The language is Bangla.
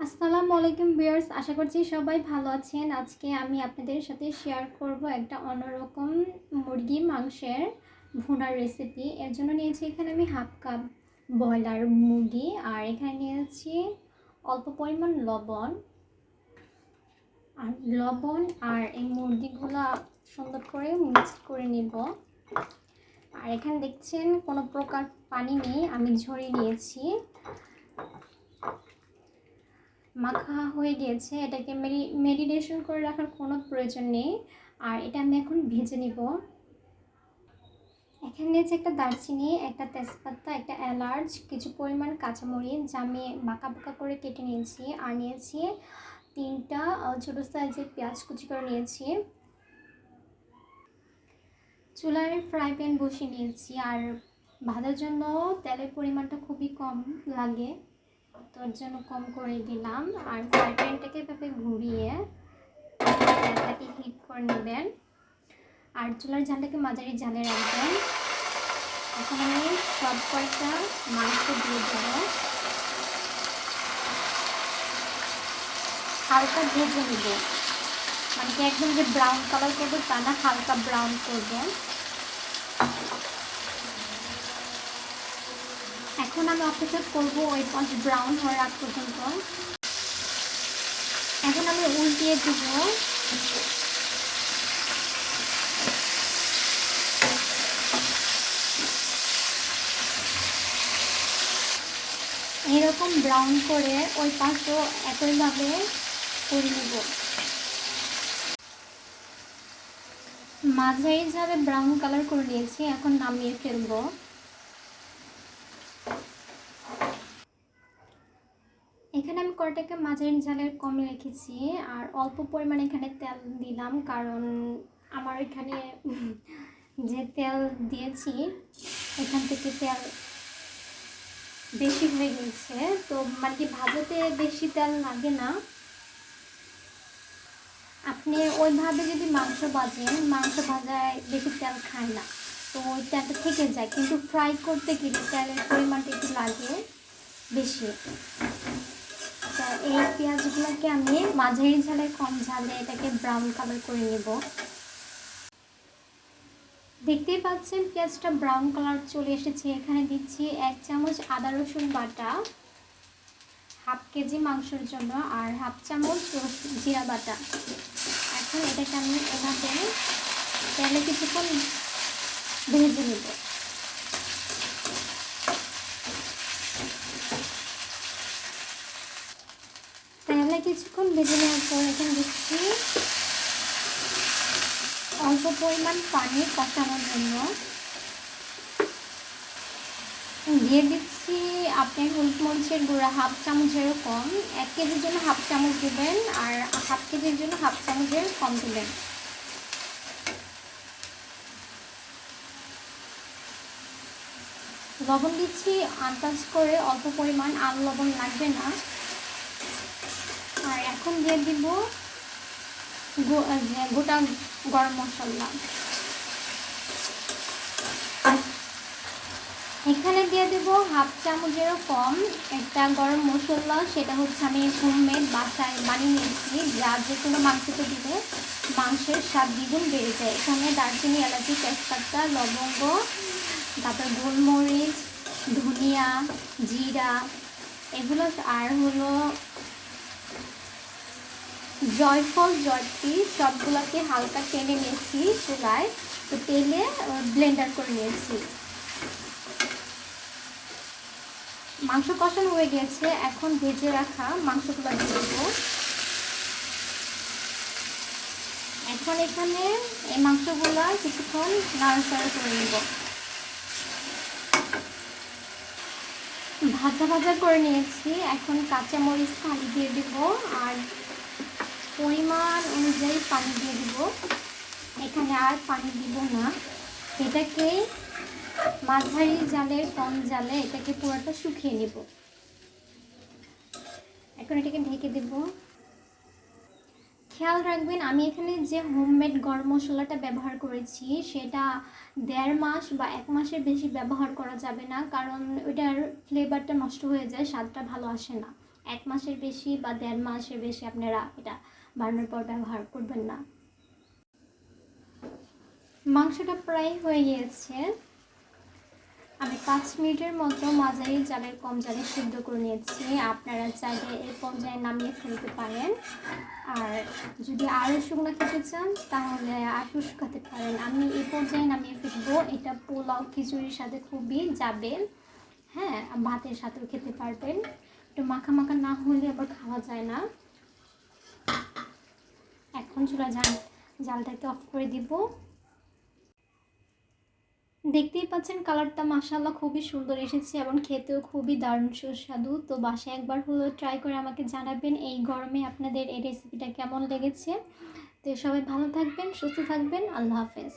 আসসালামু আলাইকুম ভিউয়ার্স, আশা করছি সবাই ভালো আছেন। আজকে আমি আপনাদের সাথে শেয়ার করব একটা অন্যরকম মুরগি মাংসের ভুনার রেসিপি। এর জন্য নিয়েছি এখানে আমি হাফ কাপ ব্রয়লার মুরগি, আর এখানে নিয়েছি অল্প পরিমাণ লবণ আর এই মুরগিগুলো সুন্দর করে মিক্স করে নিব। আর এখানে দেখছেন কোনো প্রকার পানি নেই, আমি ঝরিয়ে নিয়েছি। মাখা হয়ে গিয়েছে, এটাকে মেরিনেশন করে রাখার কোনো প্রয়োজন নেই। আর এটা আমি এখন ভেজে নিব। এখানে নিয়েছি একটা দারচিনি, একটা তেজপাতা, একটা এলাচ, কিছু পরিমাণ কাঁচামরিচ যা আমি বাঁকা বাঁকা করে কেটে নিয়েছি। আর নিয়েছি 3টা ছোটো সাইজের পেঁয়াজ কুচি করে নিয়েছি। চুলায় ফ্রাই প্যান বসিয়ে নিয়েছি। আর ভাজার জন্য তেলের পরিমাণটা খুবই কম লাগে, তোর জন্য কম করে দিলাম। আর ফ্রাই প্যানটাকে এভাবে ঘুরিয়ে তেলটাকে হিট করে নেবেন। আর চুলার ঝালটাকে মাঝারি ঝালে রাখবেন। এখন আমি সব কয়েকটা মাংস দিয়ে দেব, হালকা ভেজে নেব। মানে কি একদম যে ব্রাউন কালার করবো তা না, হালকা ব্রাউন করব। এখন আমি অপেক্ষা করব ওই পাশ ব্রাউন হওয়ার আগ পর্যন্ত। এখন আমি উল্টিয়ে দিব। এরকম ব্রাউন করে ওই পাশও একইভাবে করে নেব। মাঝারি ঝালে ব্রাউন কালার করে নিয়েছি, এখন নামিয়ে ফেলবো। এখানে আমি কড়াইটাকে মাঝারি ঝালের কম রেখেছি। আর অল্প পরিমাণে এখানে তেল দিলাম, কারণ আমার এখানে যে তেল দিয়েছি এখান থেকে তেল বেশি হয়ে গেছে। তো মানে কি ভাজাতে বেশি তেল লাগে না। আপনি ওইভাবে যদি মাংস ভাজেন, মাংস ভাজায় বেশি তেল খায় না, তো ওই তেলটা থেকে যায়। কিন্তু ফ্রাই করতে গেলে তেলের পরিমাণটা একটু লাগে বেশি। তো এই পেঁয়াজগুলোকে আমি মাঝারি ঝালে কম ঝালে এটাকে ব্রাউন কালার করে নেব। দেখতেই পাচ্ছেন পেঁয়াজটা ব্রাউন কালার চলে এসেছে। এখানে দিচ্ছি 1 চামচ আদা রসুন বাটা হাফ কেজি মাংসের জন্য, আর হাফ চামচ জিরা বাটা। এখন এটাকে আমি এভাবে তেলে কিছুক্ষণ ভেজে নেব। তেলে কিছুক্ষণ ভেজে নেওয়ার পর এখানে দিচ্ছি অল্প পরিমাণ পানি কষানোর জন্য। দিয়ে দিচ্ছি আপনার হলুদ মরিচের গুঁড়া হাফ চামচের কম। 1 কেজির জন্য হাফ চামচ দেবেন, আর হাফ কেজির জন্য হাফ চামচের কম দেবেন। লবণ দিচ্ছি আন্দাজ করে অল্প পরিমাণ, আর লবণ লাগবে না। আর এখন দিয়ে দিব গোটা গরম মশলা। এখানে দিয়ে দেব হাফ চামচেরও কম একটা গরম মশলা, সেটা হচ্ছে আমি হোমমেড বাসায় বানিয়ে নিয়েছি, যা যে কোনো মাংসতে দিলে মাংসের স্বাদ দ্বিগুণ বেড়ে যায়। এখানে দারচিনি, এলাচি, তেজপাতা, লবঙ্গ, তারপর গোলমরিচ, ধনিয়া, জিরা এগুলো, আর হলো জয়ফল, জয়ত্রী সবগুলোকে হালকা টেনে নিয়েছি চুলায়, তো তেলে ব্লেন্ডার করে নিয়েছি। মাংস কষানো হয়ে গেছে, এখন ভেজে রাখা মাংসগুলো দিয়ে দেবো। এখন এখানে এই মাংসগুলো কিছুক্ষণ নাড়াচাড়া করে নেব। ভাজা ভাজা করে নিয়েছি, এখন কাঁচামরিচ ফালি দিয়ে দেব, আর পরিমাণ অনুযায়ী পানি দিয়ে দেব। এখানে আর পানি দিব না। এটাকে মাঝারি জালের কম জালে এটাকে পুরোটা শুকিয়ে নেব। এখন এটাকে ঢেকে দেব। খেয়াল রাখবেন, আমি এখানে যে হোমমেড গরম মশলাটা ব্যবহার করেছি সেটা 1.5 মাস বা 1 মাসের বেশি ব্যবহার করা যাবে না, কারণ ওইটার ফ্লেভারটা নষ্ট হয়ে যায়, স্বাদটা ভালো আসে না। 1 মাসের বেশি বা 1.5 মাসের বেশি আপনারা এটা বানানোর পর ব্যবহার করবেন না। মাংসটা প্রায় হয়ে গিয়েছে। আমি 5 মিনিটের মতো মাঝারি জালের কম জালে সিদ্ধ করে নিয়েছি। আপনারা চাইলে এই পর্যায়ে নামিয়ে ফেলতে পারেন। আর যদি আরও শুকনো খেতে চান তাহলে আরও শুকাতে পারেন। আমি এই পর্যায়ে নামিয়ে ফেলবো। এটা পোলাও খিচুড়ির সাথে খুবই যাবে। হ্যাঁ, ভাতের সাথেও খেতে পারবেন। একটু মাখা মাখা না হলে আবার খাওয়া যায় না। এখন জালটাকে অফ করে দিব। দেখতেই পাচ্ছেন কালারটা মাশাআল্লাহ খুবই সুন্দর এসেছে এবং খেতেও খুবই দারুণ সুস্বাদু। তো বাসায় একবার হলেও ট্রাই করে আমাকে জানাবেন এই গরমে আপনাদের এই রেসিপিটা কেমন লেগেছে। তো সবাই ভালো থাকবেন, সুস্থ থাকবেন। আল্লাহ হাফেজ।